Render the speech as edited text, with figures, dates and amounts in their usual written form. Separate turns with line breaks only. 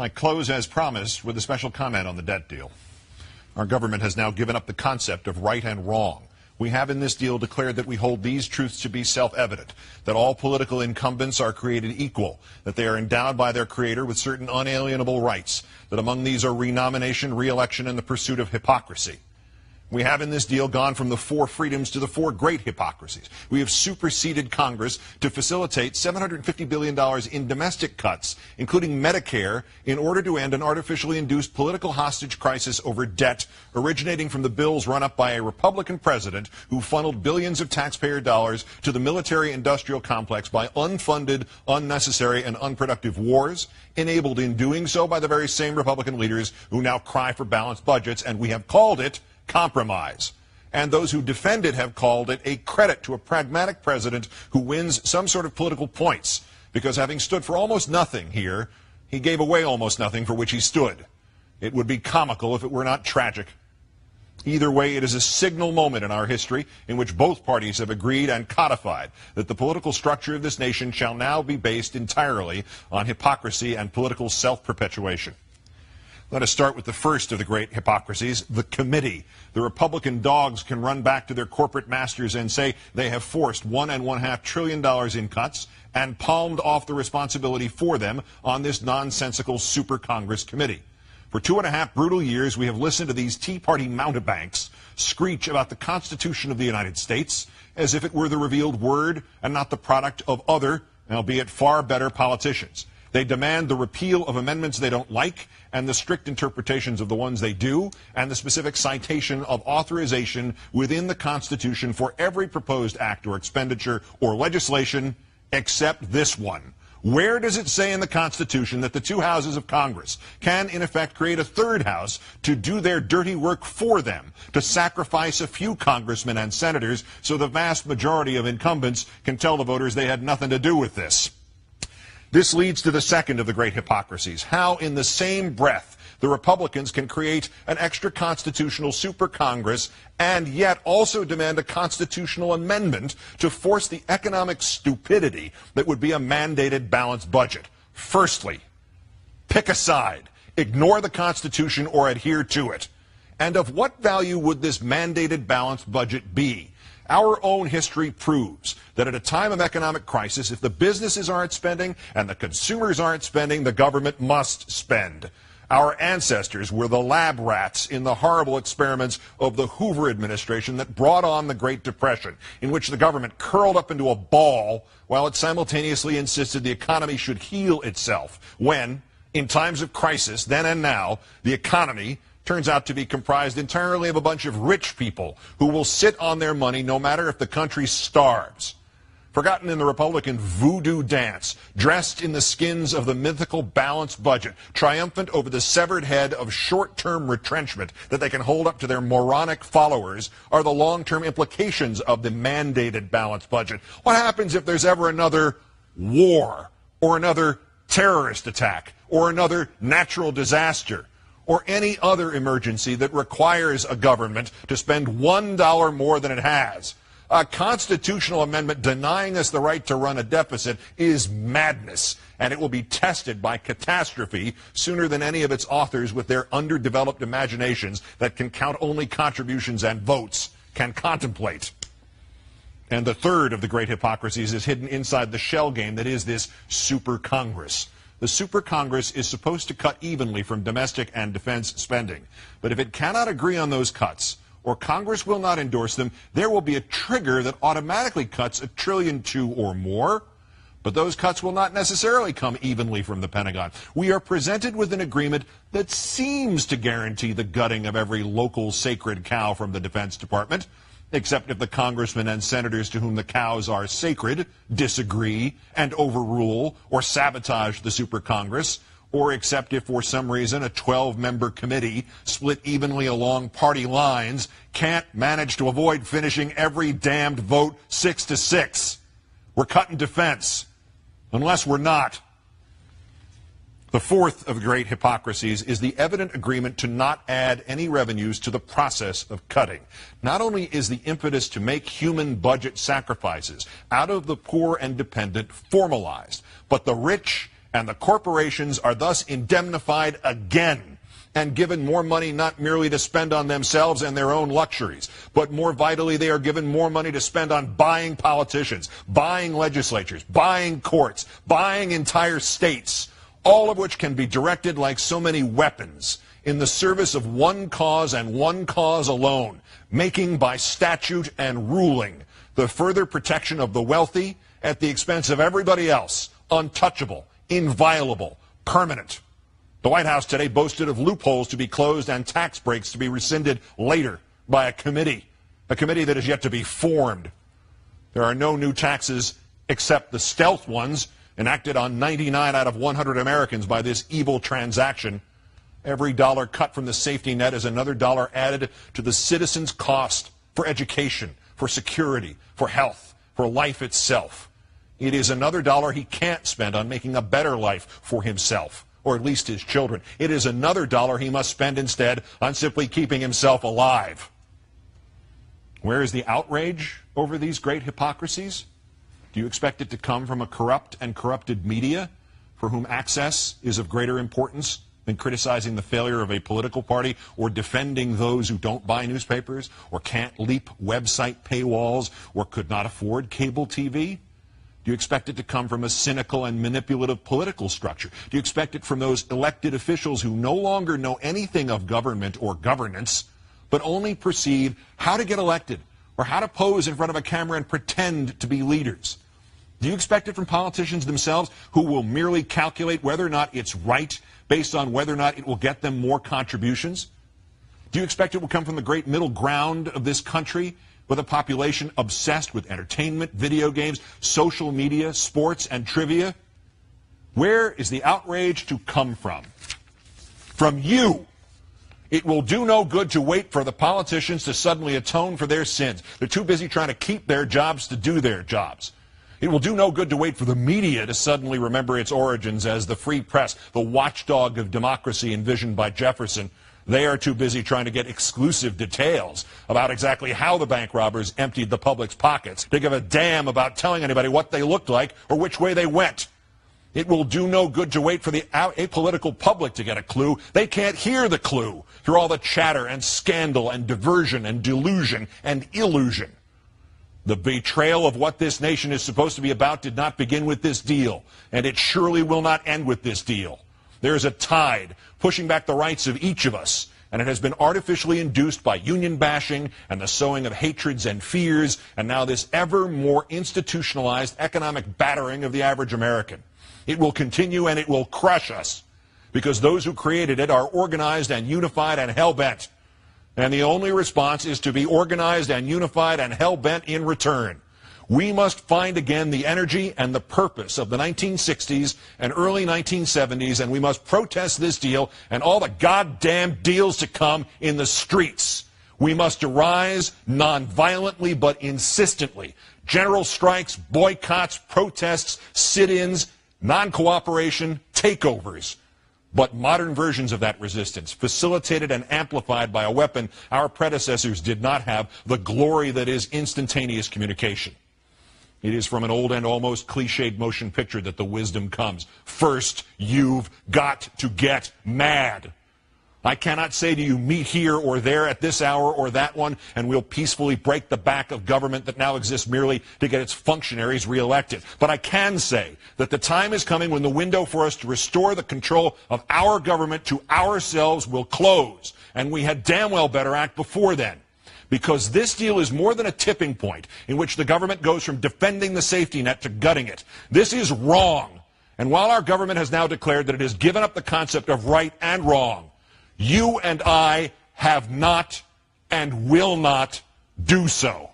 I close, as promised, with a special comment on the debt deal. Our government has now given up the concept of right and wrong. We have in this deal declared that we hold these truths to be self-evident, that all political incumbents are created equal, that they are endowed by their creator with certain unalienable rights, that among these are renomination, re-election, and the pursuit of hypocrisy. We have in this deal gone from the 4 freedoms to the 4 great hypocrisies. We have superseded Congress to facilitate $750 billion in domestic cuts, including Medicare, in order to end an artificially induced political hostage crisis over debt originating from the bills run up by a Republican president who funneled billions of taxpayer dollars to the military-industrial complex by unfunded, unnecessary, and unproductive wars, enabled in doing so by the very same Republican leaders who now cry for balanced budgets, and we have called it compromise. And those who defend it have called it a credit to a pragmatic president who wins some sort of political points, because having stood for almost nothing here, he gave away almost nothing for which he stood. It would be comical if it were not tragic. Either way, it is a signal moment in our history in which both parties have agreed and codified that the political structure of this nation shall now be based entirely on hypocrisy and political self-perpetuation. Let us start with the first of the great hypocrisies, the committee. The Republican dogs can run back to their corporate masters and say they have forced $1.5 trillion in cuts and palmed off the responsibility for them on this nonsensical super Congress committee. For 2.5 brutal years, we have listened to these Tea Party mountebanks screech about the Constitution of the United States as if it were the revealed word and not the product of other, albeit far better, politicians. They demand the repeal of amendments they don't like and the strict interpretations of the ones they do, and the specific citation of authorization within the Constitution for every proposed act or expenditure or legislation except this one. Where does it say in the Constitution that the 2 houses of Congress can, in effect, create a third house to do their dirty work for them, to sacrifice a few congressmen and senators so the vast majority of incumbents can tell the voters they had nothing to do with this? This leads to the second of the great hypocrisies, how in the same breath the Republicans can create an extra constitutional super Congress and yet also demand a constitutional amendment to force the economic stupidity that would be a mandated balanced budget. Firstly, pick a side, ignore the Constitution or adhere to it. And of what value would this mandated balanced budget be? Our own history proves that at a time of economic crisis, if the businesses aren't spending and the consumers aren't spending, the government must spend. Our ancestors were the lab rats in the horrible experiments of the Hoover administration that brought on the Great Depression, in which the government curled up into a ball while it simultaneously insisted the economy should heal itself, when, in times of crisis, then and now, the economy turns out to be comprised entirely of a bunch of rich people who will sit on their money no matter if the country starves. Forgotten in the Republican voodoo dance, dressed in the skins of the mythical balanced budget, triumphant over the severed head of short-term retrenchment that they can hold up to their moronic followers, are the long-term implications of the mandated balanced budget. What happens if there's ever another war, or another terrorist attack, or another natural disaster, or any other emergency that requires a government to spend $1 more than it has? A constitutional amendment denying us the right to run a deficit is madness, and it will be tested by catastrophe sooner than any of its authors with their underdeveloped imaginations that can count only contributions and votes can contemplate. And the third of the great hypocrisies is hidden inside the shell game that is this super Congress. The super Congress is supposed to cut evenly from domestic and defense spending. But if it cannot agree on those cuts, or Congress will not endorse them, there will be a trigger that automatically cuts $1.2 trillion or more. But those cuts will not necessarily come evenly from the Pentagon. We are presented with an agreement that seems to guarantee the gutting of every local sacred cow from the Defense Department, except if the congressmen and senators to whom the cows are sacred disagree and overrule or sabotage the super Congress, or except if for some reason a 12-member committee split evenly along party lines can't manage to avoid finishing every damned vote 6-6. We're cutting defense, unless we're not. The fourth of the great hypocrisies is the evident agreement to not add any revenues to the process of cutting. Not only is the impetus to make human budget sacrifices out of the poor and dependent formalized, but the rich and the corporations are thus indemnified again and given more money not merely to spend on themselves and their own luxuries, but more vitally, they are given more money to spend on buying politicians, buying legislatures, buying courts, buying entire states, all of which can be directed like so many weapons in the service of one cause and one cause alone, making by statute and ruling the further protection of the wealthy at the expense of everybody else, untouchable, inviolable, permanent. The White House today boasted of loopholes to be closed and tax breaks to be rescinded later by a committee that is yet to be formed. There are no new taxes except the stealth ones enacted on 99 out of 100 Americans by this evil transaction. Every dollar cut from the safety net is another dollar added to the citizen's cost for education, for security, for health, for life itself. It is another dollar he can't spend on making a better life for himself, or at least his children. It is another dollar he must spend instead on simply keeping himself alive. Where is the outrage over these great hypocrisies? Do you expect it to come from a corrupt and corrupted media for whom access is of greater importance than criticizing the failure of a political party or defending those who don't buy newspapers or can't leap website paywalls or could not afford cable TV? Do you expect it to come from a cynical and manipulative political structure? Do you expect it from those elected officials who no longer know anything of government or governance, but only perceive how to get elected or how to pose in front of a camera and pretend to be leaders? Do you expect it from politicians themselves who will merely calculate whether or not it's right based on whether or not it will get them more contributions? Do you expect it will come from the great middle ground of this country, with a population obsessed with entertainment, video games, social media, sports, and trivia? Where is the outrage to come from? From you. It will do no good to wait for the politicians to suddenly atone for their sins. They're too busy trying to keep their jobs to do their jobs. It will do no good to wait for the media to suddenly remember its origins as the free press, the watchdog of democracy envisioned by Jefferson. They are too busy trying to get exclusive details about exactly how the bank robbers emptied the public's pockets to give a damn about telling anybody what they looked like or which way they went. It will do no good to wait for the apolitical public to get a clue. They can't hear the clue through all the chatter and scandal and diversion and delusion and illusion. The betrayal of what this nation is supposed to be about did not begin with this deal, and it surely will not end with this deal. There is a tide pushing back the rights of each of us, and it has been artificially induced by union bashing and the sowing of hatreds and fears, and now this ever more institutionalized economic battering of the average American. It will continue, and it will crush us, because those who created it are organized and unified and hell-bent. And the only response is to be organized and unified and hell-bent in return. We must find again the energy and the purpose of the 1960s and early 1970s, and we must protest this deal and all the goddamn deals to come in the streets. We must arise non-violently but insistently. General strikes, boycotts, protests, sit-ins, non-cooperation, takeovers. But modern versions of that resistance, facilitated and amplified by a weapon our predecessors did not have, the glory that is instantaneous communication. It is from an old and almost cliched motion picture that the wisdom comes. First, you've got to get mad. I cannot say to you, meet here or there at this hour or that one, and we'll peacefully break the back of government that now exists merely to get its functionaries reelected. But I can say that the time is coming when the window for us to restore the control of our government to ourselves will close, and we had damn well better act before then. Because this deal is more than a tipping point in which the government goes from defending the safety net to gutting it. This is wrong. And while our government has now declared that it has given up the concept of right and wrong, you and I have not and will not do so.